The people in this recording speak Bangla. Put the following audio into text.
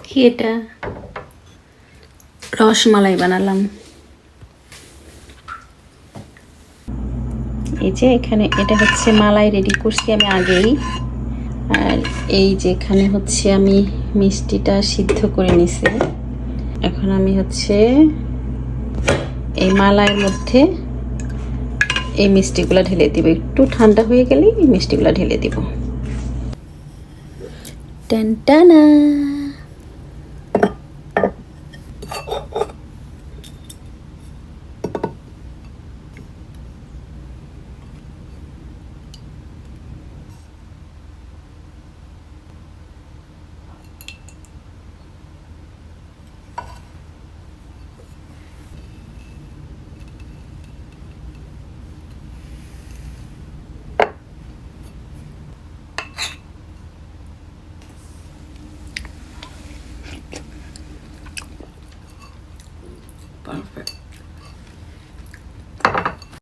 কি এটা? রসমালাই বানালাম। এই যে এখানে এটা হচ্ছে মালাই রেডি করছি আমি আগেই। আর এই যে এখানে হচ্ছে আমি মিষ্টিটা সিদ্ধ করে নিছি। এখন আমি হচ্ছে এই মালাইয়ের মধ্যে এই মিষ্টিগুলো ঢেলে দিব। একটু ঠান্ডা হয়ে গেলেই এই মিষ্টিগুলো ঢেলে দিব। টান টানা। Perfect.